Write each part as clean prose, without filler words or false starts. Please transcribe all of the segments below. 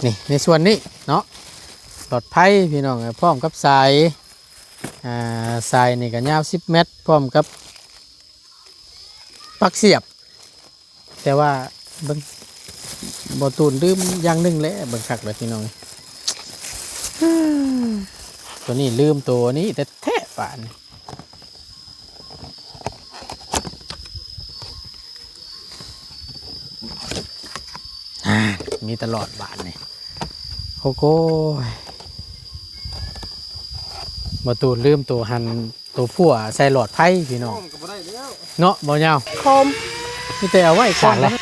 นี่ในส่วนนี้เนาะหลอดไพ่พี่น้องพร้อมกับสายสายนี่ก็ยาว10 เมตรพร้อมกับปลั๊กเสียบแต่ว่าเบิ่งบ่ตูนลืมอย่างหนึงแหละเบิ่งคักเลยพี่น้องตัวนี้ลืมตัวนี้แต่แท้ป่านนี่มีตลอดบานนี่โอ้โหบ่ตูนลืมตัวหันตัวพัวใส่หลอดไพ่พี่น้องเนาะบ่ยาวคมนี่แต่เอาไว้สากแล้ว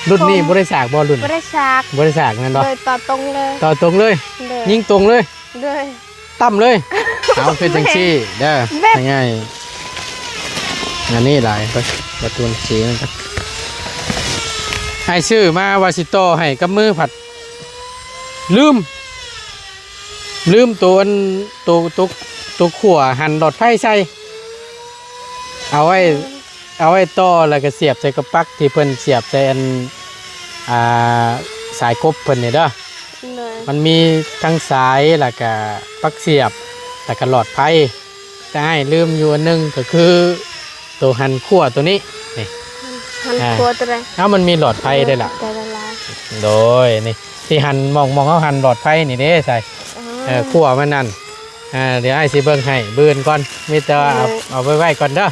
รุ่นนี้บ่ได้สากบ่รุ่นบ่ได้สากบ่ได้สากนั่นบ่เลยต่อตรงเลยต่อตรงเลยยิงตรงเลยต่ำเลยเอาเป็นจังซี่เด้อง่ายๆงานนี้หลายประตูสีนะครับให้ชื่อมาวาสิโตให้กับมือผัดลืมตัวขั่วหั่นหลอดไฟใส่เอาไว้ต่อแล้วก็เสียบใส่กระปักที่เพิ่นเสียบใส่อันสายกบเพิ่นนี่เด้อมันมีทั้งสายแล้วก็ปลั๊กเสียบแล้วก็หลอดไฟแต่ให้ลืมอยู่อันนึงก็คือตัวหั่นขั่วตัวนี้นี่หั่นขั่วตัวใดมันมีหลอดไฟได้ล่ะโดยนี่ที่หั่นมองเขาหั่นหลอดไฟนี่เด้ใส่ขั่วมันนั่นเดี๋ยวให้สิเบิ่งให้เบิ่นก่อนมีแต่เอาไว้ก่อนเด้อ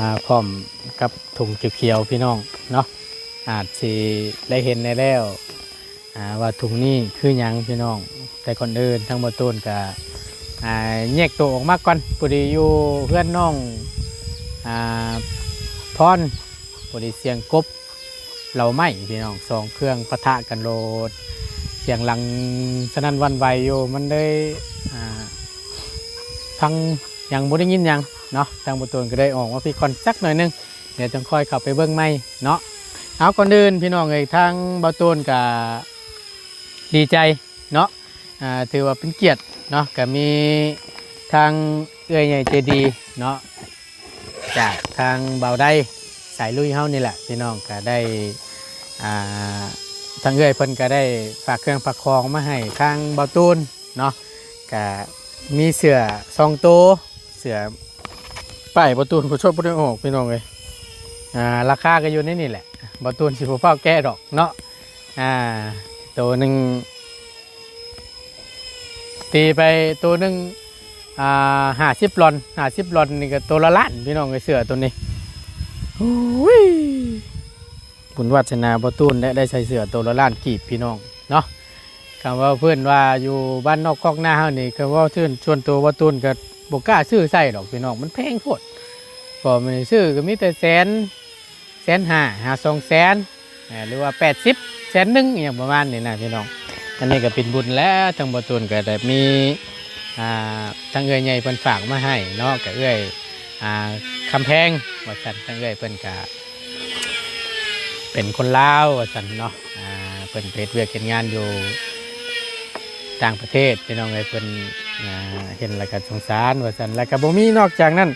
มาพร้อมกับถุงเขียวๆพี่น้องเนาะอาจสิได้เห็นในแล้วว่าถุงนี้คือหยังพี่น้องแต่ก่อนอื่นทั้งหมดต้นก็แยกตัวออกมาก่อนปุริอยู่เพื่อนน้องพรปุริเสียงกบเราไม่พี่น้องสองเครื่องปะทะกันโลดเสียงหลังสนั่นวันไหวอยู่มันได้ทั้งยังบ่ได้ยินยังเนาะทางประตูก็ได้ออกมาพี่คอนสักหน่อยนึงเดี๋ยวจะค่อยเข้าไปเบิ้งไม่เนาะเอาก่อนเดินพี่น้องเลยทางประตูก็ดีใจเนาะถือว่าเป็นเกียรติเนาะก็มีทางเอื้อยใหญ่ใจดีเนาะจากทางเบาได้สายลุยเฮานี่แหละพี่น้องก็ได้ทางเอื้อยเพิ่นก็ได้ฝากเครื่องประคองมาให้ทางเบาตูนเนาะก็มีเสือ2 ตัวเสือป้ายประตูผู้ชดผู้ได้ออกพี่น้องเลยราคาก็อยู่ในนี่แหละประตูสิผู้เฝ้าแก้ดอกเนาะตัวหนึ่งตีไปตัวหนึ่ง50 ลอนนี่ก็ตัวละล้านพี่น้องเลยเสือตัวนี้บุญวัฒนาประตูได้ใส่เสือตัวละล้านกีบพี่น้องเนาะคำว่าเพื่อนว่าอยู่บ้านนอกคอกหน้าเฮานี่คำว่าชื่นชวนตัวประตูกับบกล้าซื้อใส่ดอกพี่น้องมันแพงโพดก็ไม่ซื้อก็มีแต่150,000 หรือว่า1,000,000อย่างประมาณนี้นะพี่น้องอันนี้ก็เป็นบุญแล้วทางประตูก็ได้มีทางเอื้อยใหญ่เพิ่นฝากมาให้เนาะกับเอื้อยคำแพงว่าซั่นทางเอื้อยเพิ่นก็เป็นคนลาวว่าซั่นเนาะเพิ่นเฮ็ดเวียกเฮ็ดงานอยู่ต่างประเทศพี่น้องเอ้ยเพิ่นเห็นแล้วก็สงสารว่าซั่นแล้วก็บ่มีนอกจากนั้น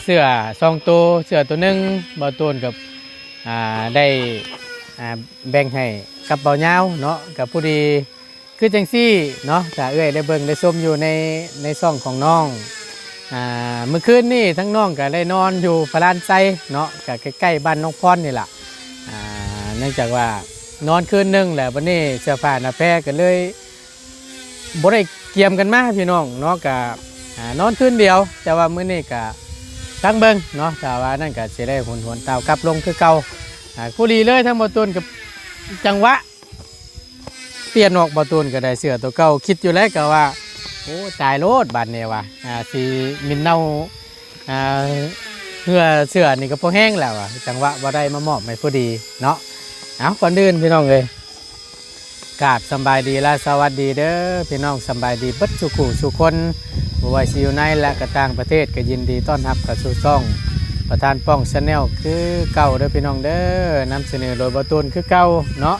เสื้อ2 ตัวเสื้อตัวนึงบ่ตูนกับได้แบ่งให้กับเบาเหยาวเนาะกับผู้ดีคือจังซี่เนาะถ้าเอ้ยได้เบิ่งได้ชมอยู่ในช่องของน้องเมื่อคืนนี้ทั้งน้องก็ได้นอนอยู่พลานไซเนาะก็ใกล้ๆบ้านน้องพรนี่ล่ะเนื่องจากว่านอนคืนนึงแหละวันนี้เสื้อผ้าหน้าแพรก็เลยบ่ได้เกี่ยมกันมาพี่น้องเนาะก็นอนคืนเดียวแต่ว่ามื้อนี้ก็ทั้งเบิ่งเนาะแต่ว่านั่นก็สิได้หวนเตากลับลงคือเก่าผู้ดีเลยทั้งบ่ตูนกับจังหวะเปลี่ยนออกบ่ตูนก็ได้เสื้อตัวเก่าคิดอยู่แล้วก็ว่าโอ้ตายโลดบัดนี้ว่ะสิมินเน่าเสื้อนี่ก็พอแห้งแล้วจังหวะบ่ได้มามอบให้ผู้ดีเนาะเอาก่อนอื่นพี่น้องเลย กราบสำบายดีและสวัสดีเด้อพี่น้องสำบายดีเบิดสุขุสุคนบ่ว่าสิอยู่ในและก็ต่างประเทศก็ยินดีต้อนรับเข้าสู่ช่องประธานป้องชาแนลคือเก่าเด้อพี่น้องเด้อนำเสนอโดยบ่ตูนคือเก่าเนาะ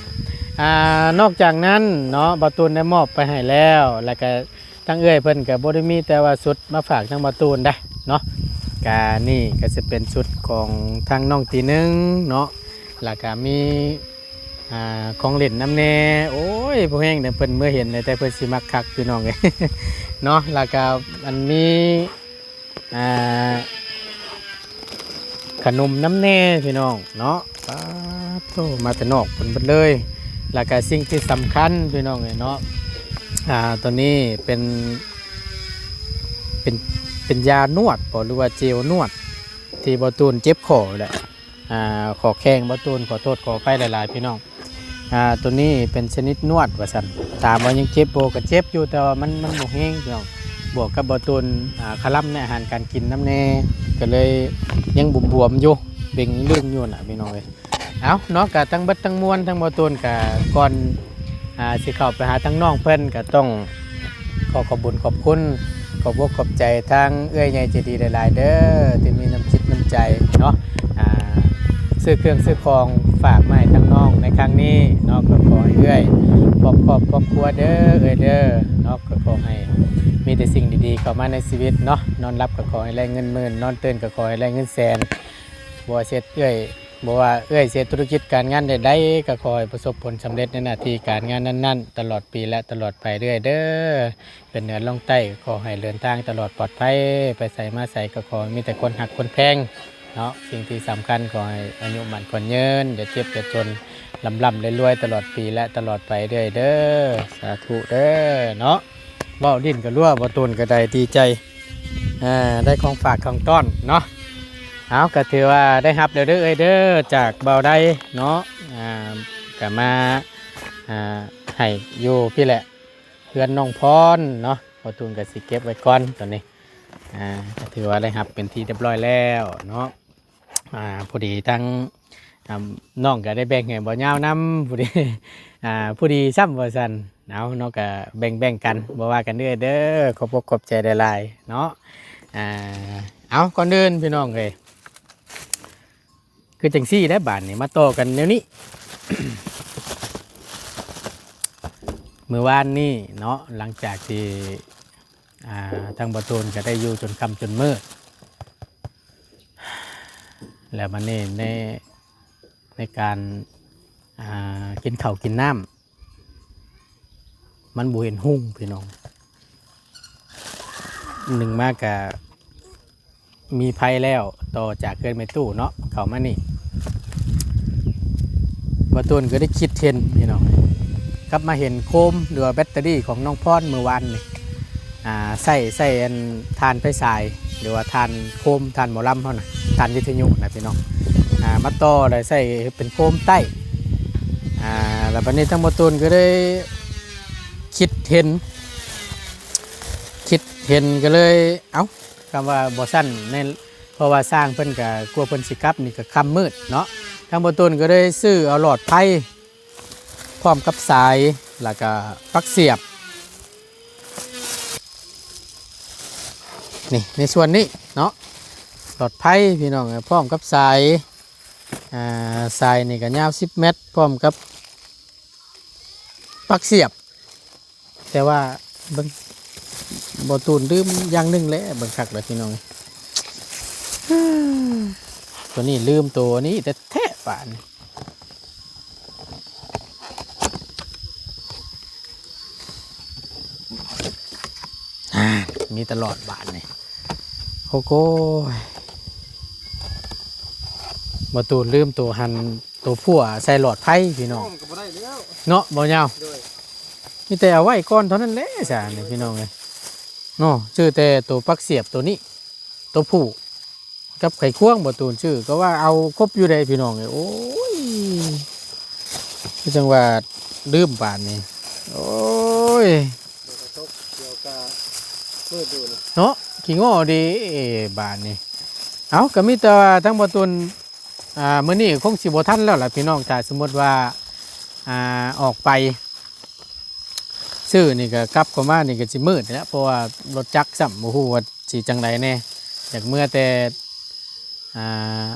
นอกจากนั้นเนาะบ่ตูนได้มอบไปให้แล้วแล้วก็ทั้งเอื้อยเพิ่นก็บ่ได้มีแต่ว่าสุดมาฝากทั้งบ่ตูนได้เนาะก็นี่ก็จะเป็นชุดของทางน้องตีหนึงเนาะแล้วก็มีของเล่นน้ำแน่โอ้ยพวกแห้งเนี่ยเพิ่นเมื่อเห็นเลยแต่เพิ่นสิมักคักพี่น้องเลย เนาะแล้วก็มันมีขนมน้ำแน่พี่น้องเนาะป้าโตมาแต่นอกเพิ่นเบิดเลยแล้วก็สิ่งที่สำคัญพี่น้องเลยเนาะตัวนี้เป็นยานวดหรือว่าเจลนวดที่บ่ตูนเจ็บคอแหละขอแข้งบ่ตูนขอโทษขอไปหลายๆพี่น้องตัวนี้เป็นชนิดนวดว่าซั่นถามว่ายังเจ็บบ่ก็เจ็บอยู่แต่ว่ามันบ่แห้งพี่น้องบวกกับบ่ตูนคลั่มในอาหารการกินน้ำแน่ก็เลยยังบวมๆอยู่เบ่งเรื่องอยู่น่ะพี่น้องเอ้ยเอาเนาะก็ทั้งเบิดทั้งมวลทั้งบ่ตูนก็ก่อนสิเข้าไปหาทั้งน้องเพิ่นก็ต้องขอขอบคุญขอบคุณขอบอกขอบใจทางเอื้อยใหญ่ใจดีหลายๆเด้อที่มีน้ำจิตน้ำใจเนาะซื้อเครื่องซื้อของฝากมาให้ทั้งน้องในครั้งนี้เนาะก็ขอให้เอื้อยครอบครัวเด้อเอื้อยเด้อเนาะก็ขอให้มีแต่สิ่งดีๆเข้ามาในชีวิตเนาะนอนรับก็ขอให้ได้เงินหมื่นนอนตื่นก็ขอให้ได้เงินแสนบ่ว่าเฮ็ดเอื้อยบ่ว่าเอื้อยเฮ็ดธุรกิจการงานใดๆก็ขอให้ประสบผลสำเร็จในหน้าที่การงานนั้นๆตลอดปีและตลอดไปเรื่อยเด้อเป็นเหนือล่องใต้ขอให้เดินทางตลอดปลอดภัยไปใส่มาใส่ก็ขอมีแต่คนหักคนแพงเนาะสิ่งที่สำคัญขอให้อายุมั่นขวัญยืนอย่าเจ็บอย่าจนร่ำรวยตลอดปีและตลอดไปเรื่อยเด้อสาธุเด้อเนาะเว้าดิ้นก็รั่วบ่ตูนก็ได้ดีใจได้ของฝากของต้อนเนาะเอาก็ถือว่าได้รับเด้อเด้อจากเบาได้เนาะก็มาให้อยู่พี่แหละเพื่อนน้องพรเนาะบ่ตูนก็สิเก็บไว้ก่อนตอนนี้ก็ถือว่าได้รับเป็นที่เรียบร้อยแล้วเนาะพอดีทั้งน้องก็ได้แบ่งให้บ่ยาวนํพอดีผู้ดีซ้ำว่าซั่นเอาเนาะก็แบ่งกันบ่ว่ากันเด้อขอบอกขอบใจหลายๆเนาะเอาก่อนเดินพี่น้องเอ้ยคือจังซี่ได้บาดนี่มาต่อกันแนวนี้ มื้อวานนี้เนาะหลังจากที่ทางบ่ตูนก็ได้อยู่จนค่ำจนมืดแล้วมันนี่ในการกินข้าวกินน้ำมันบ่เห็นหุ่งพี่น้องหนึ่งมากกับมีภัยแล้วต่อจากเกินไปตู้เนาะเข้ามานี่บ่ตูนก็ได้คิดเห็นพี่น้องกลับมาเห็นโคมหรือว่าแบตเตอรี่ของน้องพรเมื่อวานนี่ใส่ทานไฟฉายหรือว่าทานโคมทานหมอลำเขานะทานวิทยุนะพี่น้องมาต่อเลยใส่เป็นโคมใต้แล้ววันนี้ทั้งบ่ตูนก็ได้คิดเห็นก็เลยเอ้าคำว่าบ่สั้นในเพราะว่าสร้างเพิ่นก็กลัวเพิ่นสิกลับนี่ก็ค่ำมืดเนาะทั้งบ่ตูนก็ได้ซื้อเอาหลอดไฟพร้อมกับสายแล้วก็ปลั๊กเสียบนี่ในส่วนนี้เนาะหลอดไฟพี่น้องพร้อมกับสายนี่ก็ยาว10 เมตรพร้อมกับปลั๊กเสียบแต่ว่าเบิ่งบ่ตูนลืมอย่างหนึงแหละเบิ่งคักเลยพี่น้องตัวนี้ลืมตัวนี้แต่แท้ป่านมีตลอดบาทนี่โอ้โหบ่ตูนลืมตัวหันตัวผัวใส่หลอดไฟพี่น้องเนาะบ่ยาวมีแต่เอาไว้ก่อนเท่านั้นแหละจ้ะนี่พี่น้องเอ้ยเนาะชื่อแต่ตัวปลั๊กเสียบตัวนี้ตัวผู้กับไข่ควงบ่ตูนชื่อก็ว่าเอาครบอยู่ได้พี่น้องเอ้ยโอ้ยคือจังว่าลืมบาทนี่โอ้ยเนาะขี้ง้อดีบาทนี่เอาก็มีแต่ว่าทั้งบ่ตูนมื้อนี้คงสิบ่ทันแล้วล่ะพี่น้องถ้าสมมุติว่าออกไป ซื้อนี่ก็กลับเข้ามานี่ก็สิมืดแล้วเพราะว่ารถจักรซ้ำบ่ฮู้ว่าสิจังไดแน่อยากเมื่อแต่อ่า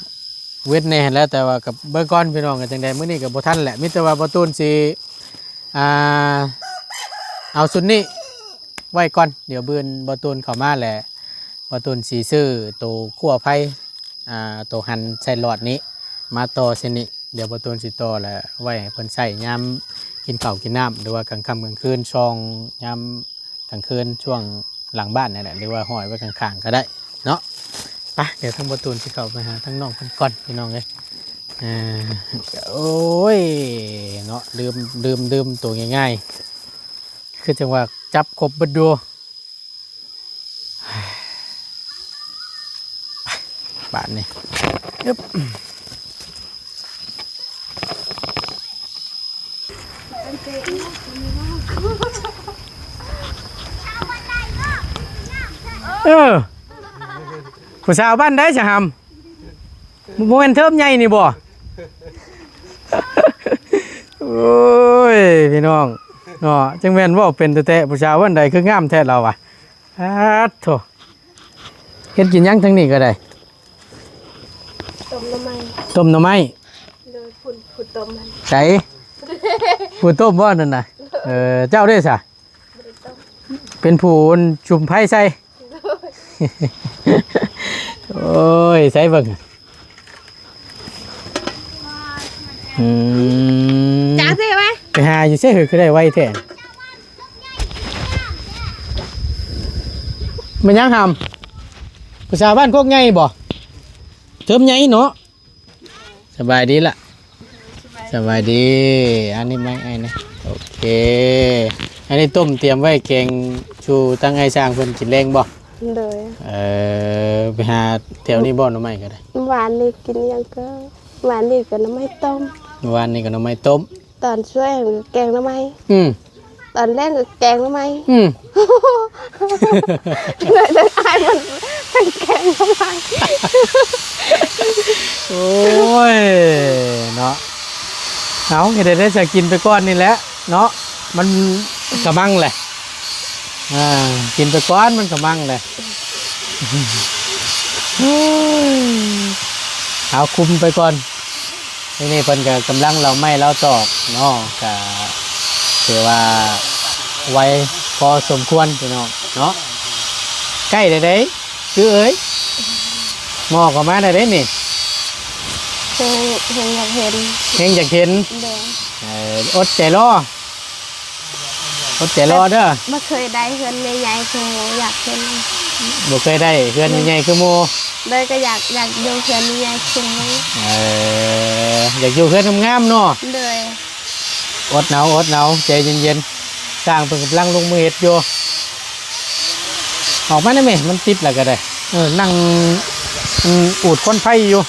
เวทแน่แล้วแต่ว่ากับเบิ่งก่อนพี่น้องก็จังไดมื้อนี้ก็บ่ทันแหละมีแต่ว่าบ่ตูนสิอ่าเอาสุดนี้ไว้ก่อนเดี๋ยวเบิ่นบ่ตูนเข้ามาแหละบ่ตูนสิซื้อตัวคั่วไผ่ตัวหั่นใส่หลอดนี้มาต่อเส้นนี้เดี๋ยวบ่ตูนสิต่อแล้วไว้ให้เพิ่นใช้ยามกินข้าวกินน้ำหรือว่ากลางค่ำกลางคืนช่องยามกลางคืนช่วงหลังบ้านนี่แหละหรือว่าห้อยไว้ข้างๆก็ได้เนาะไปเดี๋ยวทางประตูสิเข้าไปหาทั้งน้องเพิ่นก่อนพี่น้องเลยโอ้ยเนาะลืมตัวง่ายๆคือจังว่าจับครบเบิดดูไปบาทนี่ยึบผู้สาวบ้านได้จะทำโมเมนเทิมใหญ่นี่บ่ โอ้ยพี่น้องเนาะจังแม่นว่าเป็นแต่ผู้สาวบ้านใดคืองามแท้เราอ่ะโธ่เฮ็ดกินยังทั้งนี้ก็ได้ ต้มน้ำมัน ต้มหน่อไม้ โดยผุดต้มมัน ใส่ผู้ต้มบ่นั่นน่ะเจ้าได้ซะ บ่ได้ต้ม เป็นผู้ชุมไผ่ใส่ โอ้ยใส่เบิ่งจ้าสิไหม ไปหาอยู่เซ่คือได้ไวแท้มันยังทำผู้ชาวบ้านโคกไงบ่เทิมไงเนาะสบายดีล่ะสบายดีอันนี้ไม่ไอ้นะโอเคอันนี้ต้มเตรียมไว้แกงชูตั้งไอ้สร้างเพิ่นกินแรงบ่โดยไปหาแถวนี้บ่หน่อไม้ก็ได้ หวานนี่กินยังก็หวานนี่กับน้ำไม้ต้ม เมื่อวานนี้ก็หน่อไม้ต้ม ตอนช่วยแกงน้ำไม้ อืม ตอนแรกก็แกงน้ำไม้ อืม เลยอายมันเป็นแกงน้ำไม้ โอ้ยเนาะเอาเดี๋ยวได้จะกินไปก้อนนี่แหละเนาะมันกระมังแหละกินไปก้อนมันกระมังแหละเอาคุมไปก่อนนี่เพิ่นก็กำลังเราไม่เราตอกเนาะก็ถือว่าไวพอสมควรพี่น้องเนาะใกล้ได้ได้คือเอ้ยหมอก็มาได้ได้นี่ เห็นอยากเห็น เฮงอยากเห็น เด้อ อดใจรออดใจรอเด้อ ไม่เคยได้เงินใหญ่ๆคืออยากเห็น บ่เคยได้เพื่อนใหญ่ๆคือหมู่ เลยก็อยากดูเงินใหญ่ๆคือไหม อยากอยู่เพื่อนงามๆเนาะ เลย อดหนาวใจเย็นๆสร้างเพิ่นกำลังลงมือเฮ็ดอยู่ออกมาได้ไหมมันติดแล้วก็ได้นั่งอูดคนไฟอยู่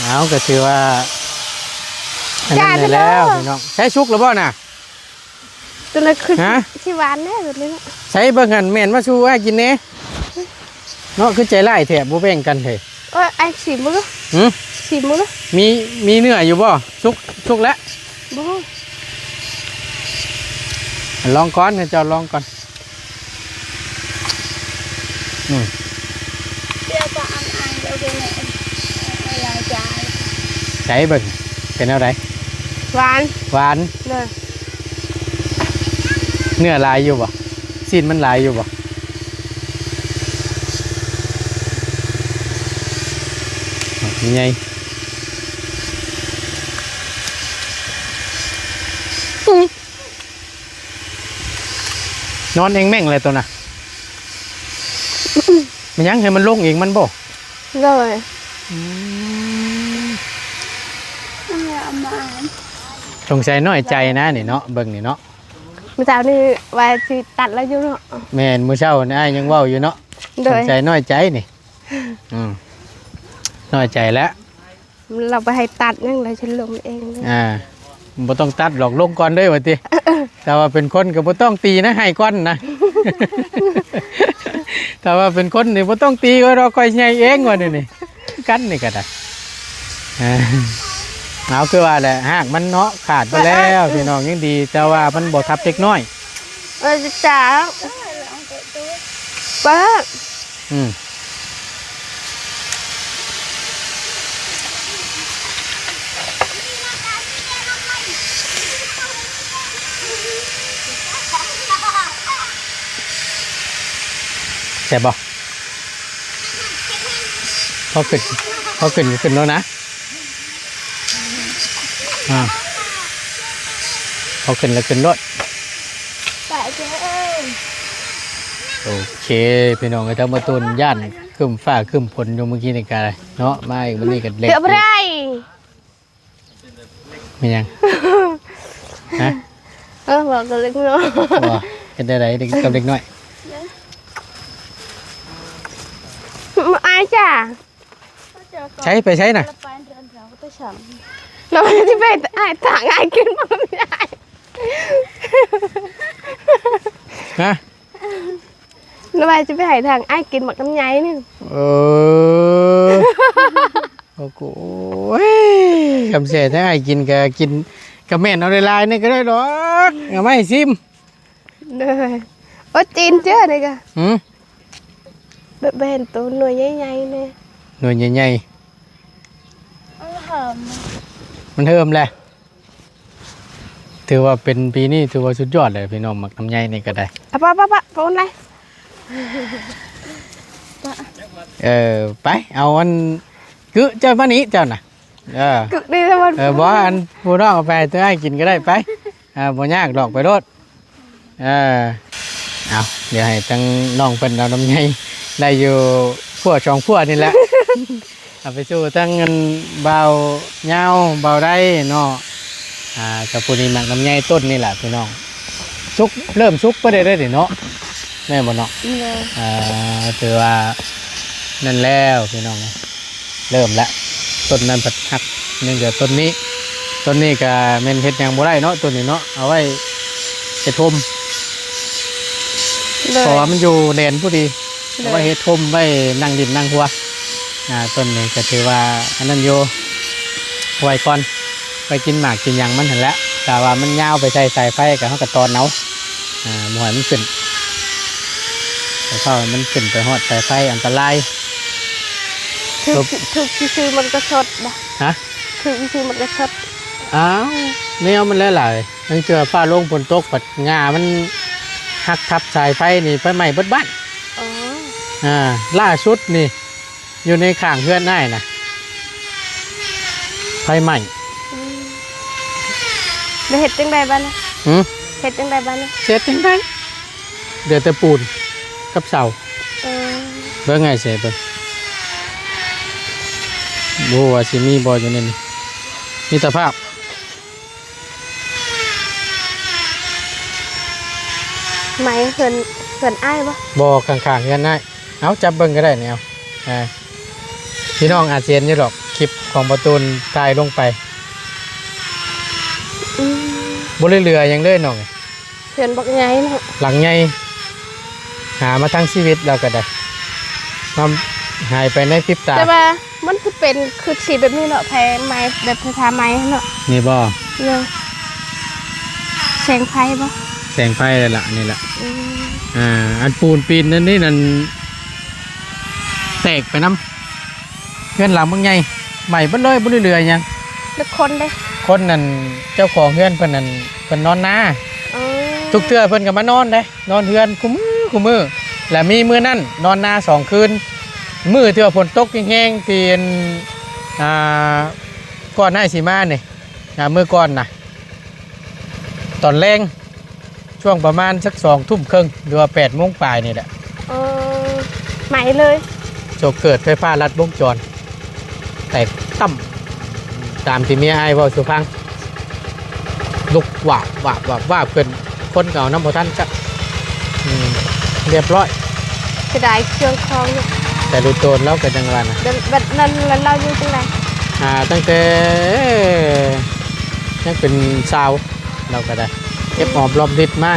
เอาก็ถือว่าอันนั้นได้แล้วพี่น้องใช้ชุกหรือเปล่าน่ะ ตัวนั้นคือ ฮะ ที่หวานแน่สุดเลย ใช้เบิ่งหันแม่นมาชูให้กินแหน่เนาะคือใจร้ายแท้บ่แบ่งกันเถอะ โอ้ยไอ้สีมือ หึ สีมือ มีเนื้ออยู่บ่ชุกแล้ว บ่ ลองก่อนให้เจ้าลองก่อนเดี๋ยวก็อันเดี๋ยวเนี่ยอะไรจ่าย ใช้เบิ่งเป็นเอาได หวาน หวาน เลย เนื้อลายอยู่บ่ซีนมันลายอยู่บ่ยังไงนอนเองแม่งเลยตัวน่ะ มันยังให้มันลงเองมันบ่ เลยเอามา สงสัยน้อยใจนะนี่เนาะเบิ่งนี่เนาะ เมื่อเช้านี่ว่าสิตัดแล้วอยู่เนาะ แม่นมื้อเช้านี่อ้ายยังเว้าอยู่เนาะ โด ส ย งสัยน้อยใจนี่น้อยใจแล้ว เราไปให้ตัดยังเลยฉันลงเองเลย บ่ต้องตัดหรอกลงก่อนเด้อว่าติ แต่ว่าเป็นคนก็บ่ต้องตีนะให้ก่อนนะ แต่ว่าเป็นคนนี่บ่ต้องตีก็เราค่อยใหญ่เองว่านี่กันนี่ก็ได้เอา เอาคือว่าแหละหากมันเนาะขาดไปแล้วพี่น้องยังดีแต่ว่ามันบ่ทับเล็กน้อย จ๋าป้า อืมใช่บ่พอขึ้นแล้วนะพอขึ้นแล้วขึ้นรถ ป้าเจ้เอ้ย โอเคพี่น้องก็ทั้งมาตุนย่านขึ้นฟ้าขึ้นฝนอยู่เมื่อกี้ในการเนาะมาอีกวันนี้กันเล็ก เดี๋ยวไปได้ มียังฮะ บอกกันเล็กน้อย ว่าเป็นอะไรเด็กกับเด็กน้อย มาอายจ้ะ ใช้ไปใช้น่ะ เราจะไปอายต่างอายกินมันไม่ได้ ฮะ เราไปจะไปหายทางอายกินหมักน้ำไยนี่ เออโอ้โหคำเสียถ้าให้กินก็กินกับแม่นเอาลายๆนี่ก็ได้หรอกเอาไม่ซิม เลยโอ้จีนเจ้านี่กะ หืม แบบเห็นตัวหน่วยใหญ่ๆเนี่ย หน่วยใหญ่ หอม ๆมันเทิมแหละถือว่าเป็นปีนี้ถือว่าสุดยอดเลยพี่น้องหมักน้ำใหญ่นี่ก็ได้ ป้าปนอะไร ไปเอาอันคือเจ้าบ้านนี้เจ้าน่ะกึกดีทั้งหมด บ่อันผู้น้องเอาไปตัวให้กินก็ได้ไปบ่ยากดอกไปรถเอาเดี๋ยวให้ตั้งน้องเป็นเอาน้ำใหญ่ได้อยู่พวกช่องพวกนี่แหละ เอาไปสู้ตั้งเงินเบาเงาเบาได้เนาะกับปูนีหมักน้ำใหญ่ต้นนี่แหละพี่น้องซุกเริ่มซุกไปได้เนาะแม่บ่เนาะถือว่านั่นแล้วพี่น้องเริ่มแล้วต้นนั้นผัดหักเนื่องจากต้นนี้ก็เมนเฮ็ดยังบ่ได้เนาะต้นนี้เนาะเอาไว้เฮ็ดทมเพราะว่ามันอยู่แดนผู้ดีเอาไว้เฮ็ดทมไว้นั่งดินนั่งหัวต้นนี้ก็ถือว่าอันนั้นโยไว้ก่อนไปกินหมากกินหยังมันเห็นแล้วแต่ว่ามันยาวไปใส่สายไฟกับเขากระตอนเนาหมวยมันขึ้นแต่พอมันขึ้นไปหอดสายไฟอันตราย ถูกซื้อมันก็สดนะ ฮะ ถูกซื้อมันก็สด อ้าวแมวมันหลายๆมันเจอฟ้าลงฝนตกปัดงามันหักทับสายไฟนี่ไฟใหม่เบิดบ้าน อ๋อ ล่าสุดนี่อยู่ในข้างเพื่อนได้นะไฟใหม่ แล้วเห็ดจังใดบ้านนะ หืม เห็ดจังใดบ้านนะ เสร็จจังได้เดือดแต่ปูนกับเสาเบิ่งไงเสร็จเบิ่งบัวาสิมีบออยู่นี่มีสภาพ ไหมเหินอ้ายปะ บอกข้างๆกันได้เอาจับเบิ่งก็ได้เนี่ยเอาพี่น้องอาเซียนนี่หรอกคลิปของประตูนถ่ายลงไปบนเรือยังเล่นน้อง เหินบักใหญ่เนาะ หลังใหญ่หามาทั้งชีวิตเราก็ได้มาหายไปในพริบตา แต่ว่ามันคือเป็นคือสีแบบนี้เนาะแทนไม้แบบทาไม้เนาะ นี่บ่ เนี่ยแสงไฟปะ แสงไฟเลยล่ะนี่แหละอันปูนปีนนั่นแตกไปน้ำเพื่อนหลังมึงไงใหม่บ่เลยบ่เรือยัง แล้วคนได้ คนนั่นเจ้าของเพื่อนเพิ่นนั่นเพิ่นนอนนา อ๋อ ทุกเทื่อเพิ่นก็มานอนเด้นอนเฮือนคุมือแล้วมีมื้อนั้นนอนนา2 คืนมื้อที่ว่าฝนตกแห้งๆที่ก่อนหน้าสิมานี่มื้อก่อนน่ะตอนแรงช่วงประมาณสัก2 ทุ่มครึ่งหรือว่า8 โมงปลายนี่แหละ ไหมเลย โจเกิดไฟฟ้าลัดวงจรแตกตั้มตามที่เมียไอ้เว้าสู่ฟังลุกวาบเพิ่นคนเก่าน้ำบ่ทันจักเรียบร้อย จะได้เครื่องคลองเนี่ย แต่ดูโตนแล้วก็จังหวะนะ แบบนั้นแล้วเราอยู่จังไร ตั้งแต่ยังเป็นสาวเราก็ได้เก็บหอมรอมริดมา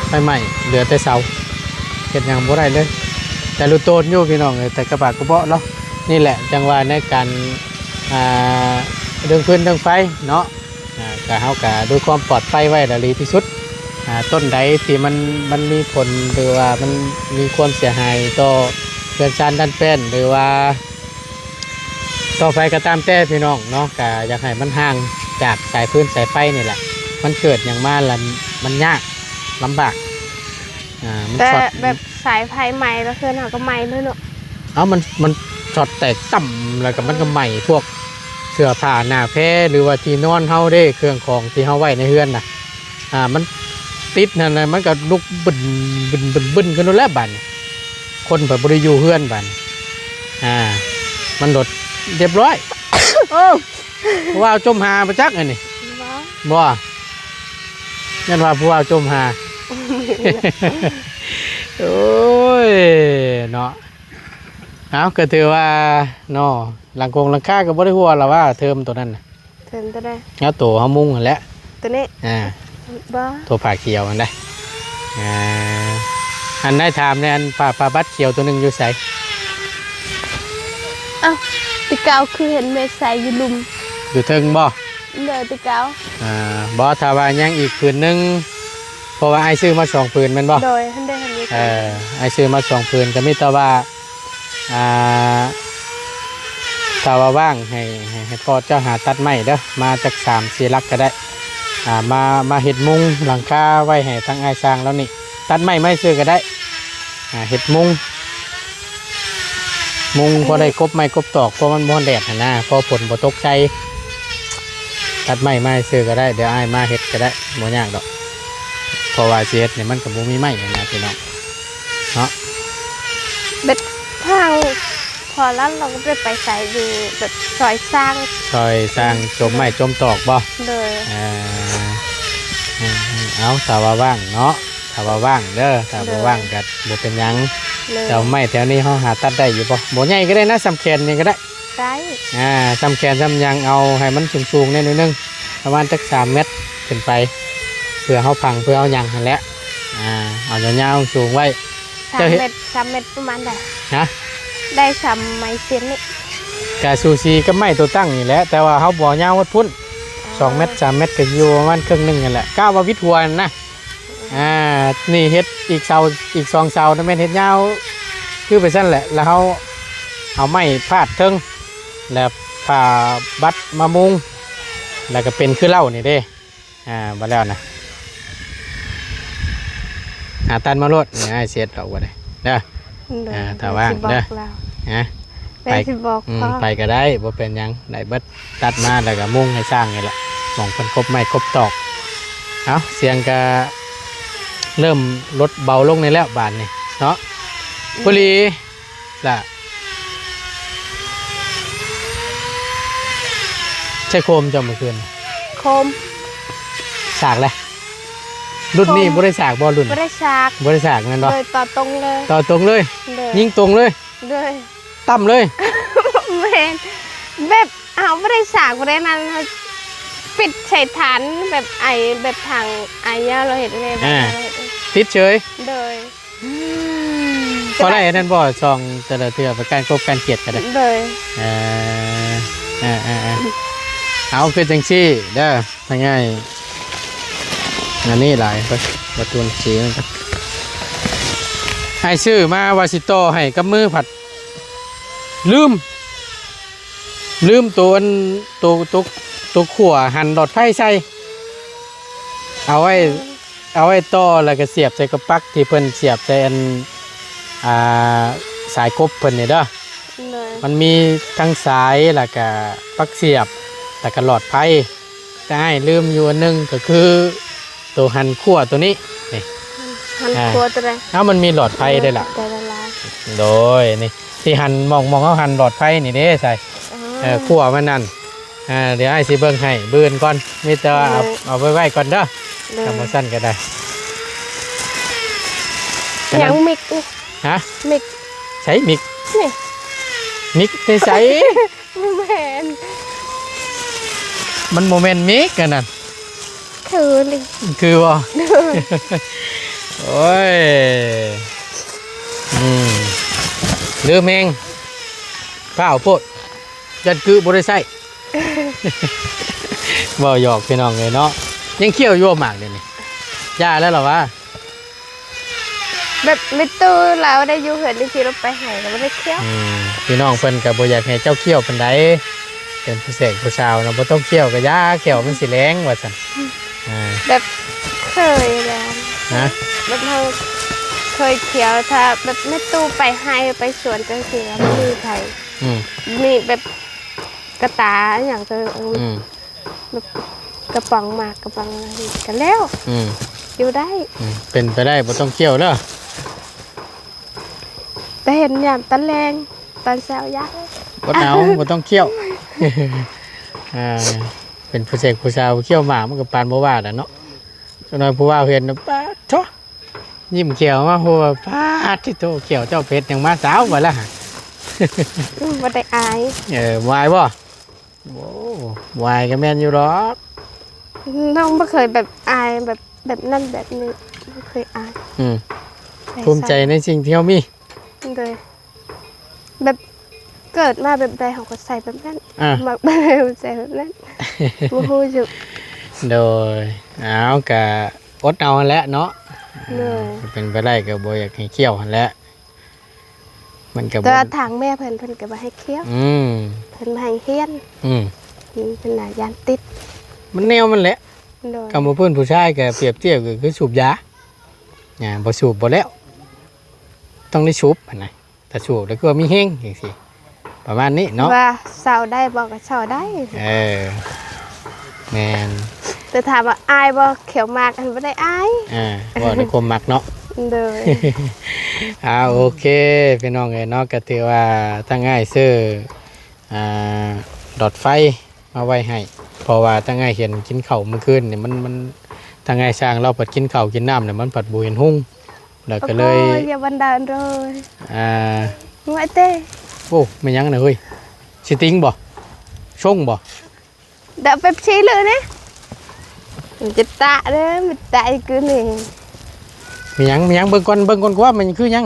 ไปใหม่เหลือแต่เสาเก็บยังบ่ได้เลยแต่ดูโตนอยู่พี่น้องเลยแต่กระบะกระเบาะเรา นี่แหละจังหวะในการอ่าเรื่องพื้นเรื่องไฟเนาะก็เฮาก็ดูความปลอดภัยไว้ดีที่สุดต้นใดที่มันมีผลหรือว่ามันมีความเสียหายต่อเรือนชานด้านแป้นหรือว่าต่อไฟก็ตามแต่พี่น้องเนาะก็อยากให้มันห่างจากสายพื้นสายไฟนี่แหละมันเกิดอย่างมาแล้วมันยากลำบากมัน แต่ ช็อต แบบสายไฟไหม้แล้วคือเขาก็ไหม้ด้วยเนาะ มันช็อตแตกต่ำแล้วก็มันก็ใหม่พวกเสื้อผ้าหน้าแพรหรือว่าที่นอนเฮาได้เครื่องของที่เฮาไว้ในเฮือนน่ะมันติดนั่นน่ะมันก็ลุกบึนขึ้นแล้วบัดคนแบบบ่ได้อยู่เฮือนบัดมันโดดเรียบร้อย โอ้ ว่าจมหาประจักษ์อันนี้ ว้าว บ่ยันว่าผู้ว่าจมหา โอ้ยเนาะเอาก็ถือว่าเนาะหลังค่าก็บ่ได้หัวแล้วว่าเทอมตัวนั้นน่ะ เทินตัวได้ แล้วตัวเฮามุ่งนั่นแหละ ตัวนี้ บ้า ตัวผ้าเขียวมันได้อันได้ถามในอันผ้าบัดเขียวตัวหนึงอยู่ไส อ้าวติเกาคือเห็นเมฆใสอยู่ลุม อยู่เทิงบ่ เลยติเกา บ่ถ้าว่ายังอีกผืนหนึงเพราะว่าไอ้ซื้อมา2ผืนแม่นบ่ โดยท่านได้เห็นเมฆ ไอ้ซื้อมา2ผืนก็มีแต่ว่าถ้าว่าว่างให้พ่อเจ้าหาตัดไม้เด้อมาจาก3-4ลักก็ได้มาเฮ็ดมุงหลังคาไว้ให้ทางอ้ายสร้างแล้วนี่ตัดไม้ไม่ซื้อก็ได้เฮ็ดมุงพอได้กบไม้กบตอกเพราะมันบ่แดดหั่นนะพอฝนบ่ตกใจตัดไม้ไม่ซื้อก็ได้เดี๋ยวอ้ายมาเฮ็ดก็ได้บ่ยากดอกเพราะว่าสิเฮ็ดนี่มันก็บ่มีไม้หั่นนะพี่น้องเนาะ เบ็ดทางพอแล้วเราก็ไปใส่อยู่แบบซอยสร้าง ซอยสร้างจมไม้จมตอกบ่ เลย เอาถ้าว่าว่างเนาะถ้าว่าว่างเด้อถ้าบ่ว่างก็บ่เป็นหยัง เลย แต่ไม้แถวนี้เฮาหาตัดได้อยู่บ่ใหญ่ก็ได้นะสำแขนนี่ก็ได้ ได้ สำแขนสำยังเอาให้มันสูงๆนิดนึงประมาณจัก3เมตรขึ้นไปเพื่อเฮาพังเพื่อเอาหยังหั่นแหละเอายาวๆสูงไว้ 3 เม็ดประมาณได้ ฮะ ได้3 ไม้เซนนี่ กะซูซีก็ไม้ตัวตั้งนี่แหละแต่ว่าเฮาบ่ยาววัดพุ่น2เมตร3เมตรก็อยู่ประมาณครึ่งหนึงนั่นแหละก้าวว่าวิทย์หัวนั่นนะนี่เฮ็ดอีกเสาอีก2เสานั่นแม่นเฮ็ดยาวคือไปซั่นแหละแล้วเฮาเอาไม้พาดเทิงแล้วผ้าบัดมามุงแล้วก็เป็นคือเหล้านี่เด้บ่แล้วนะตันมาโลดนี่ให้เสียดออกบ่ได้เด้อ ถ้าว่างเด้อ ฮะ ไปสิบอกพ่อ ไปก็ได้บ่เป็นหยังได้เบิดตัดมาแล้วก็มุ่งให้สร้างนี่แหละหม่องเพิ่นครบไม้ครบตอกเอาเสียงก็เริ่มลดเบาลงในแล้วบาดนี่เนาะปุรีล่ะใช่โคมจอมเมื่อคืน โคม สากเลยรุ่นนี้บ่ได้สากบ่รุ่น ไม่ได้ฉาก บ่ได้สากแม่นบ่ เลยต่อตรงเลย ต่อตรงเลย เลย ยิงตรงเลย เลย ต่ำเลย แมนแบบไม่ได้ฉากไม่ได้นั้นปิดใส่ฐานแบบแบบทางไอ้ย่าเราเห็นเลยแบบเราเห็น ติดเฉย เลย พอได้อันนั้นบ่ซองแต่ละเทื่อประกันกบการเกลียดก็ได้ เลย เอาคือจังซี่เด้อทางง่ายอันนี้หลายประตูสีมันก็ให้ซื้อมาวาสิโตให้กับมือผัดลืมตัวขั่วหั่นดอดไฟใส่เอาไว้ต่อแล้วก็เสียบใส่กระปักที่เพิ่นเสียบใส่อันสายกบเพิ่นนี่เด้อ เลย มันมีทั้งสายแล้วก็ปลั๊กเสียบแล้วก็หลอดไฟแต่ให้ลืมอยู่อันหนึงก็คือตัวหันขั้วตัวนี้นี่ หันครัวตัวใด มันมีหลอดไฟได้วยล่ะ แต่ละลาย โดยนี่ที่หันมองเอาหันหลอดไฟนี่เด้ใส่ขั้วมันนั่นเดี๋ยวให้สิเบิ่งให้เบิ่นก่อนมีแต่ว่าเอาไว้ก่อนเด้อทำมาสั้นก็ได้ ยังมิกนี่ ฮะ มิก ใช้มิก นี่ มิกใส่ แมน มันโมเมนต์มิกกันนั่น คือเลย คือบ่ โอ้ยลืมเอง เปล่าโพดยันคือบ่ได้ใส่ บ่หยอกพี่น้องเลยเนาะยังเคี่ยวอยู่หมากเดี๋ยวนี้ย่าแล้วเหรอวะ แบบไม่ตู้เราได้อยู่เหินได้ขี่รถไปไหนเราไม่ได้เที่ยว พี่น้องเพิ่นก็บ่อยากให้เจ้าเคี่ยวปานใดเป็นผู้เสกผู้ชาวเนาะบ่ต้องเคี่ยวก็ย่าเคี่ยวมันสิแรงว่าซั่นแบบเคยแล้ว นะ แบบเราเคยเที่ยวถ้าแบบไม่ตู้ไปให้ไปสวนจังซี่แล้วไม่มีใครมีแบบกระตาอย่างก็แบบกระป๋องหมากกระป๋องอะไรกันแล้วอยู่ได้เป็นไปได้บ่ต้องเคี่ยวเด้อ ไปเห็นยามตอนแรงตอนเช้ายักษ์ บ่เอาบ่ต้องเคี่ยวเป็นผู้เสกผู้ชาวเคี่ยวหมากมันก็ปานบ่ว่าน่ะเนาะจังน้อยผู้ว่าเห็นป๊าดโธ่ยิ้มเขียวมาโหป๊าดที่โตเขียวเจ้าเพชรยังมาสาวบ่ล่ะ บ่ได้อาย วายบ่โอ้วายก็แม่นอยู่หรอก น้องไม่เคยแบบอายแบบนั่นแบบนี้ไม่เคยอาย ภูมิใจในสิ่งที่เขามี เลยแบบเกิดมาแบบใดเขาก็ใส่แบบนั้นมาแบบใส่แบบนั้นบูฮูจุโดยเอากะอดเอาหั่นแหละเนาะเป็นไปได้ก็บ่อยากให้เคี่ยวหั่นแหละมันก็แต่ทางแม่เพิ่นก็บ่ให้เคี่ยวเพิ่นให้เฮียนเป็นน่ะยานติดมันแนวมันแหละคำว่าเพิ่นผู้ชายก็เปรียบเทียบก็คือสูบยาบ่สูบบ่แล้วต้องได้สูบหั่นน่ะถ้าสูบแล้วก็มีแฮงจังซี่ประมาณนี้เนาะว่าเช้าได้บ่ก็เช้าได้แม่นแต่ถามว่าอายบ่เขียวมากอันบ่ได้อายบ่ได้ความมักเนาะเด้อโอเคพี่น้องเอ้ยเนาะก็ถือว่าตั้งง่ายซื้อหลอดไฟมาไว้ให้เพราะว่าตั้งง่ายเห็นกินข้าวเมื่อคืนนี่มันตั้งง่ายสร้างเราปัดกินข้าวกินน้ำเนี่ยมันปัดบ่เห็นหุ้งแล้วก็เลยอย่าบันดาลเลยงวยเต้โอ้ไม่ยั้งนะเฮ้ยสติงบ่ช่งบ่เดี๋ยวไปชี้เลยนะมันจะตะเด้อมันตะคือนี่ไม่ยั้งเบิ่งก่อนว่ามันคือยัง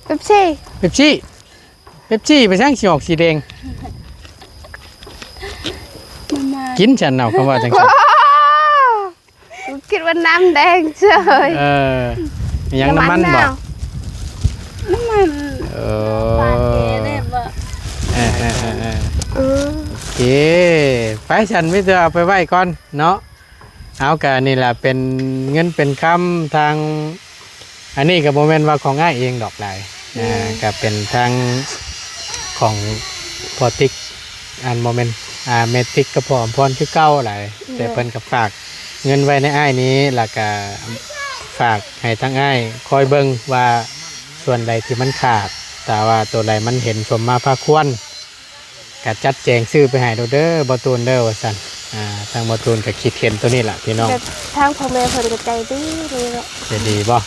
เป๊ปซี่ไปช่างสีออกสีแดงกินฉันเอาคำว่าจังซั่นคิดว่าน้ำแดงเฉยมียังน้ำมันบ่น้ำมันโอเคไปฉันไม่จะเอาไปไว้ก่อนเนาะเอากันนี่แหละเป็นเงินเป็นคำทางอันนี้กับโมเมนต์ว่าของง่ายเองดอกหลายก็เป็นทางของพอติกอันโมเมนต์เมติกกับพอมพรคือเก้าหลายแต่เพิ่นกับฝากเงินไว้ในอ้ายนี้แล้วก็ฝากให้ทั้งอ้ายคอยเบิ่งว่าส่วนใดที่มันขาดแต่ว่าตัวใดมันเห็นสมมาภาควรก็จัดแจงซื้อไปให้เด้อบอตูนเด้อว่าซั่นทางบอตูนก็คิดเห็นตัวนี้แหละพี่น้องทางพ่อแม่เพิ่นก็ใจดีเลยใจดีบ่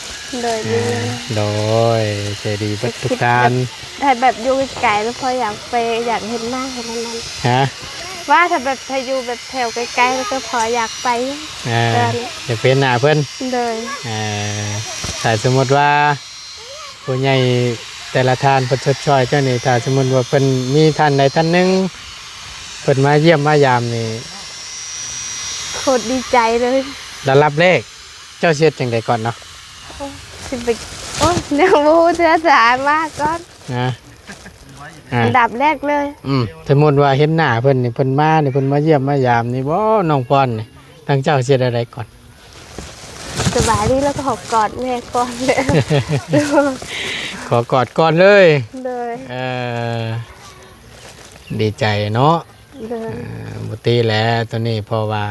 โดยใจดีเบิดทุกการถ้าแบบอยู่ไกลแล้วพออยากเห็นหน้าเห็นนั้นว่าถ้าแบบถ้าอยู่แบบแถวไกลๆแล้วก็พออยากไปจะเป็นหน้าเพิ่นเลยถ้าสมมติว่าผู้ใหญ่แต่ละท่านเพิ่นชดช่วยเจ้านี่ถ้าสมมติว่าเพิ่นมีท่านใดท่านหนึงเพิ่นมาเยี่ยมมายามนี่โคตรดีใจเลยระดับแรกเจ้าเช็ดจังไดก่อนเนาะสิไปเดี๋ยวบูเสื้อสารมากก่อนดับแรกเลยสมมติว่าเห็นหน้าเพิ่นนี่เพิ่นมานี่เพิ่นมาเยี่ยมมายามนี่บ่น้องปอนนี่ทางเจ้าเช็ดอะไรก่อนสบายดีแล้วก็ขอกอดแม่ก่อนเลยขอกอดก่อนเลยดีใจเนาะบุตรีแล้วตัวนี้เพราะว่า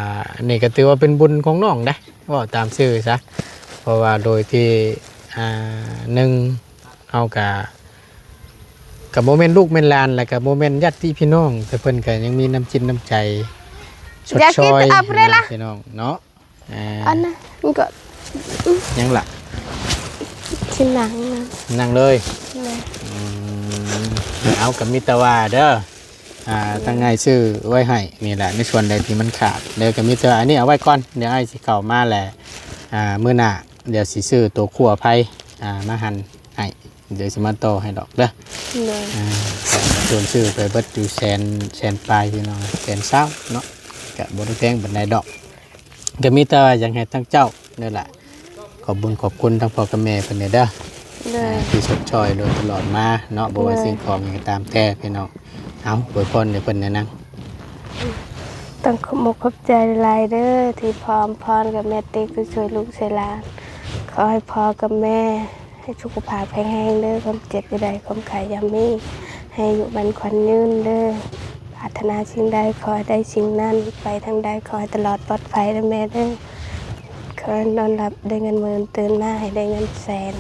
นี่ก็ถือว่าเป็นบุญของน้องได้ว่าตามชื่อซะเพราะว่าโดยที่หนึ่งเอากับโมเมนต์ลูกเมนลานแล้วกับโมเมนต์ญาติพี่น้องแต่เพิ่นก็ยังมีน้ำจิตน้ำใจชดช่วยพี่น้องเนาะอันนั้นมันก็ยังล่ะชิ้นหนังนั่งเลยเอากับมิตรวาเด้อตั้งไงชื่อไว้ให้นี่แหละในส่วนใดที่มันขาดเดี๋ยวกับมิตรอันนี้เอาไว้ก่อนเดี๋ยวไอ้สิเข้ามาแหละมื้อหน้าเดี๋ยวสิซื้อตัวขั่วไผ่มาหั่นให้เดี๋ยวสิมาโตให้ดอกเด้อ ส่วนซื้อไปเบิดอยู่แสนปลายพี่น้องแสนเศร้าเนาะก็บ่ได้แพงปานใดดอกก็มีแต่ว่าอยากให้ทั้งเจ้านี่แหละขอบคุญขอบคุณทั้งพ่อกับแม่เพิ่นเด้อ เลย ที่ชดช่อยโดยตลอดมาเนาะบ่ว่าสิ่งของหยังก็ตามแต่พี่น้องเอาอวยพรให้เพิ่นแน่นัง ต้องขอบคุณขอบใจหลายเด้อที่พร้อมพรกับแม่ติ๊กที่ช่วยลูกช่วยหลานขอให้พ่อกับแม่ให้สุขภาพแข็งแรงเด้อความเจ็บใดความไข้อยามีให้อยู่มันขวัญยืนเด้อปรารถนาสิ่งใดขอให้ได้สิ่งนั้นไปทางใดขอให้ตลอดปลอดภัยเด้อแม่เด้อขอให้นอนหลับได้เงินหมื่นตื่นมาให้ได้เงินแสน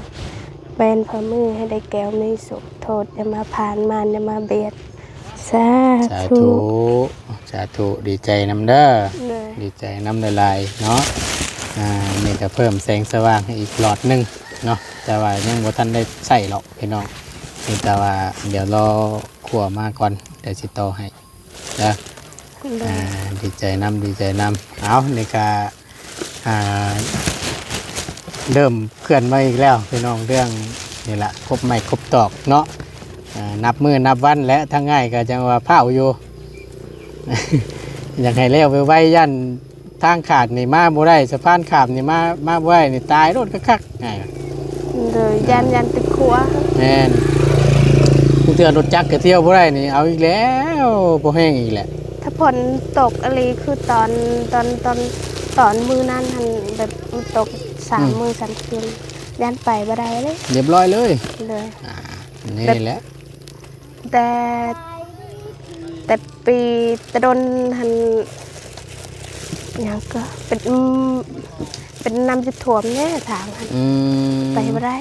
เป็นพอมือให้ได้แก้วมีสุขโทษอย่ามาผ่านมานอย่ามาเบียดสา สา ธุ ธุสาธุดีใจนำเด้อ เลย ดีใจนำหลายๆเนาะนี่ก็เพิ่มแสงสว่างให้อีกหลอดหนึงเนาะแต่ว่ายังบ่ทันได้ใส่หรอกพี่น้องนี่แต่ว่าเดี๋ยวรอขั่วมาก่อนเดี๋ยวสิต่อให้เด้อ เลย ดีใจนำดีใจนำเอานี่ก็เริ่มเคลื่อนมาอีกแล้วพี่น้องเรื่องนี่แหละครบไม่ครบตอกเนาะนับมือนับวันและทั้งง่ายก็จังว่าเผาอยู่ อยากให้เลี้ยวไปไว้ยันทางขาดนี่มาบ่ได้สะพานขาดนี่มาบ่ได้นี่ตายรถคักๆง่าย เลยยันติดขัว แม่นผู้เทื่อรถจักรก็เที่ยวบ่ได้นี่เอาอีกแล้วบ่แห้งอีกแหละ ถ้าฝนตกอะไรคือตอนมือนั่นทันแบบมันตก3 มือ3 คืนยันไปบ่ได้เลย เรียบร้อยเลย เลย นี่แหละ แต่ปีตะดนหันยังก็เป็นน้ำจะถ่วมแน่ทางหัน ไปบ่ได้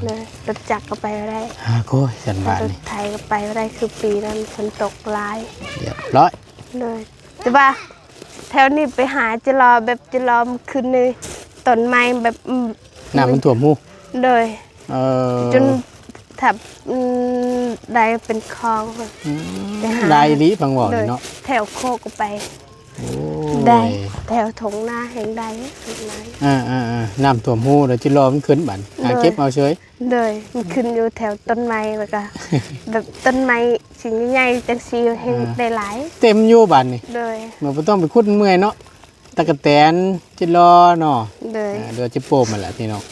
เลยรถจักรก็ไปบ่ได้ โอ้ยสันบาท รถ นี่ ไทยก็ไปบ่ได้คือปีนั้นฝนตกหลาย เรียบร้อย เลยแต่ว่าแถวนี้ไปหาจะรอแบบจะรอมคืนนึงต้นไม้แบบ น้ำมันท่วมหู เลย จ จนแถบได้เป็นคลองเลย ไปหา ได้อีหลีฟังบอก เล นี่ ย เนาะ แถวโคกก็ไป โอ้ ได้ ย แถวถงหน้าแห่งใดต้นไม้ น้ำท่วมหูเดี๋ยวจิรอมันขึ้นบันหาเก็บเอาเฉย เลยมันขึ้นอยู่แถวต้นไม้แบบ แบบต้นไม้สิ่งใหญ่ๆจังซีเห็นได้หลาย เต็มอยู่บันนี่ เลย มันบ่ต้องไปคุดเมื่อยเนาะตะกะแตนจิรอเนาะ เลย เดี๋ยวจิโปมมันแหละพี่น้อง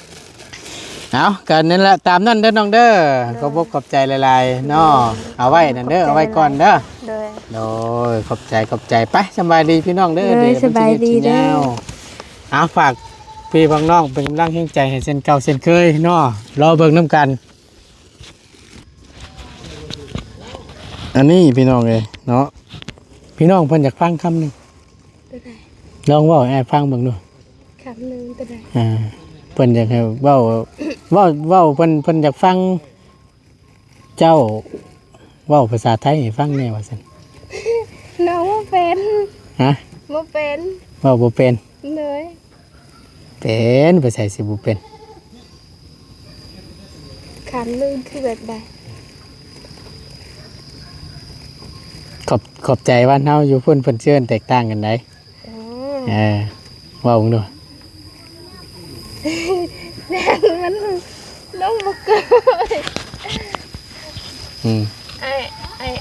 เอากันนั่นแหละตามนั่นเด้อน้องเด้อขอบขอบใจหลายๆเนาะเอาไว้นั่นเด้อเอาไว้ก่อนเด้อ เลย โดยขอบใจไปสบายดีพี่น้องเด้อ เลย เว สบายดีเด้อ เอาฝากพี่บางน้องเป็นกำลังแห่งใจให้เส้นเก่าเส้นเคยเนาะรอเบิ่งน้ำกัน อันนี้พี่น้องเลยเนาะพี่น้องเพิ่นอยากฟังคำหนึ่ง ตัวใด ลองเว่าให้อ้ายฟังเบิ่งดู คำหนึ่งตัวใด เพิ่นอยากให้เว้าเพิ่นอยากฟังเจ้าเว้าภาษาไทยให้ฟังแน่ว่าซั่น น้องว่าเป็น ฮะ ว่าเป็น เว้าบ่เป็น เลย เป็นภาษาสิบ่เป็น คำหนึ่งคือแบบใด ขอบใจว่าเฮาอยู่เพิ่นเชื่อแตกต่างกันได้ อ๋อ เว้าเบิ่งดู แม่มันน้องบอกเกิด อืม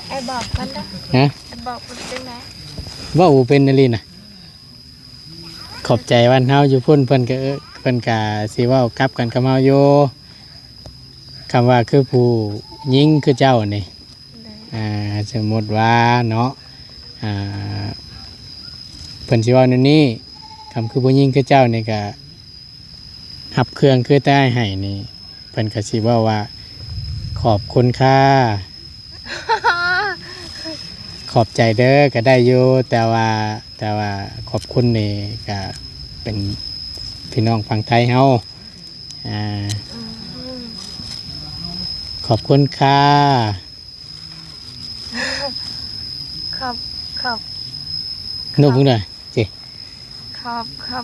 ไอ้บอกมันนะ ฮะ ไอ้บอกมันเป็นไง เว้าบ่เป็นนั่นลีน่ะขอบใจว่าเฮาอยู่เพิ่นก็สิเว้ากลับกันกับเฮาอยู่คำว่าคือผู้หญิงคือเจ้านี่ สมมติว่าเนาะเพิ่นสิเว่านั่นนี่คำคือผู้หญิงคือเจ้านี่ก็หับเครื่องคือใต้ให้นี่เพิ่นก็สิเว่าว่าขอบคุณค่ะขอบใจเด้อก็ได้อยู่แต่ว่าขอบคุณนี่ก็เป็นพี่น้องฝั่งไทยเฮาขอบคุณค่ะ ขอบ นุ๊กมึงหน่อยจิ ขอบขอ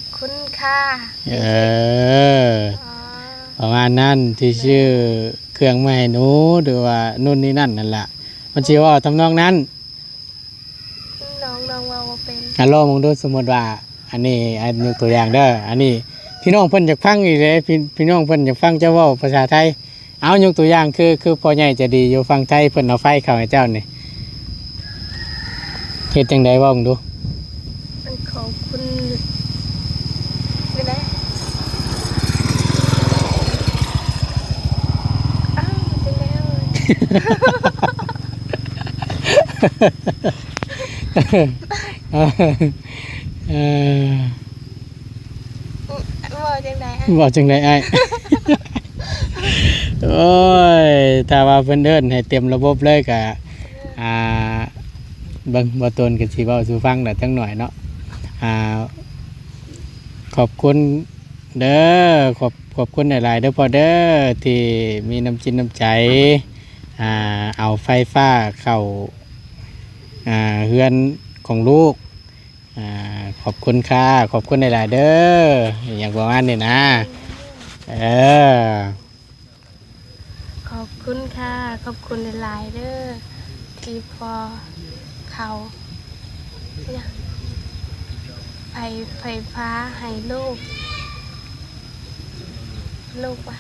บคุณค่ะ ประมาณนั้นที่ชื่อเครื่องมาให้หนูหรือว่านู่นนี่นั่นนั่นแหละมันชื่อว่าทำนองนั้น น้องว่าเป็น ฮัลโหลมึงดูสมมติว่า อันนี้อันยกตัวอย่างเด้ออันนี้พี่น้องเพิ่นอยากฟังอีกเลยพี่น้องเพิ่นอยากฟังเจ้าเว้าภาษาไทยเอายกตัวอย่างคือพ่อใหญ่ใจะดีอยู่ฟังไทยเพิ่นเอาไฟเข้าให้เจ้านี่เฮ็ดจังได๋เว้าดู ขอบคุณไปไหนอ้าวไปแล้วบอกจังได บอกจังได๋อ้าย โอ้ยถ้าว่าเพิ่นเอิ้นให้เต็มระบบเลยก็อ่าเบิ่งบ่ตนก็สิเว้าสู่ฟังได้จังหน่อยเนาะขอบคุณเด้อขอบคุณหลายๆเด้อพ่อเด้อที่มีน้ำจิตน้ำใจเอาไฟฟ้าเข้าเฮือนของลูกขอบคุณค่ะขอบคุณหลายๆเด้ออย่างประมาณนี้นะขอบคุณค่ะขอบคุณหลายๆเด้อที่พอเขาเนี่ยไฟฟ้าให้ลูกว่ะ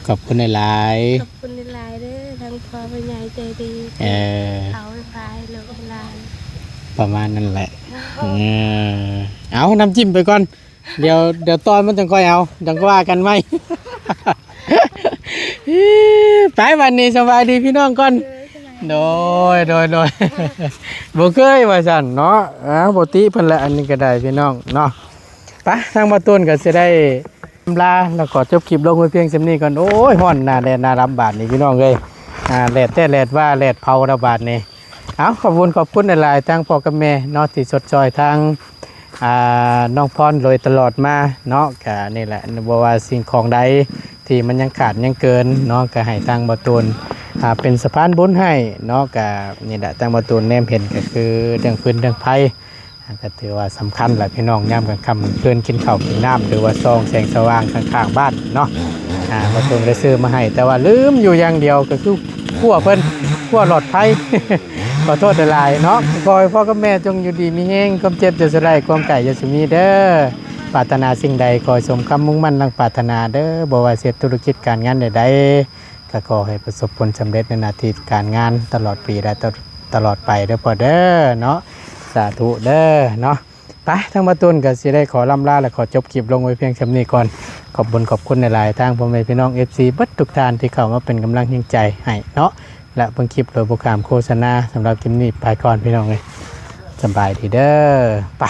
ขอบคุณหลายขอบคุณหลายๆเด้อทั้งพ่อเป็นใหญ่ใจดีเขาไฟฟ้าให้ลูกหลาน ประมาณนั้นแหละเอาน้ำจิ้มไปก่อนเดี๋ยวตอนมันจังค่อยเอาจังก็ว่ากันไหม ไปวันนี้สบายดีพี่น้องก่อนโดย บ่เคยว่าซั่นเนาะบ่ติเพิ่นละอันนี้ก็ได้พี่น้องเนาะไปทางมาต้นก็สิได้ลาแล้วก็จบคลิปลงไว้เพียงส่ำนี้ก่อนโอ้ยฮ้อนหน้าแดดหน้าลํบาดนี่พี่น้องเอ้ยแดดแต่แดดว่าแดดเผาระบาดนี่เอาขอบคุณหลายๆทางพ่อกับแม่เนาะที่สดจอยทางน้องพรโดยตลอดมาเนาะก็นี่แหละบ่ว่าสิ่งของใดที่มันยังขาดยังเกินเนาะก็ให้ทางบ่ตูนเป็นสะพานบุญให้เนาะก็นี่แหละทางบ่ตูนแนมเห็นก็คือเรื่องพื้นเรื่องไผก็ถือว่าสำคัญแหละพี่น้องยามกลางค่ำเพิ่นกินข้าวกินน้ำหรือว่าซองแสงสว่างข้างๆบ้านเนาะบ่ตูนได้ซื้อมาให้แต่ว่าลืมอยู่อย่างเดียวก็คือคั่วเพิ่นคั่วหลอดไฟ ขอโทษหลายๆเนาะขอให้พ่อกับแม่จงอยู่ดีมีแรงความเจ็บจะสลายความไก่จะสมีเด้อปรารถนาสิ่งใดขอสมคำมุ่งมั่นดังปรารถนาเด้อบ่ว่าเสียธุรกิจการงานใดๆก็ขอให้ประสบผลสำเร็จในหน้าที่การงานตลอดปีและตลอดไปเด้อพ่อเด้อเนาะสาธุเด้อเนาะไปทั้งมาตุนก็สิได้ขอล่ำลาและขอจบคลิปลงไว้เพียงเท่านี้ก่อนขอบคุณหลายๆทางพ่อแม่พี่น้อง FC เบิดทุกท่านที่เข้ามาเป็นกำลังใจให้เนาะและเพิ่งคลิปโดยโปรแกรมโฆษณาสำหรับคลิปนี้ไปก่อนพี่น้องเลยสบายดีเด้อไป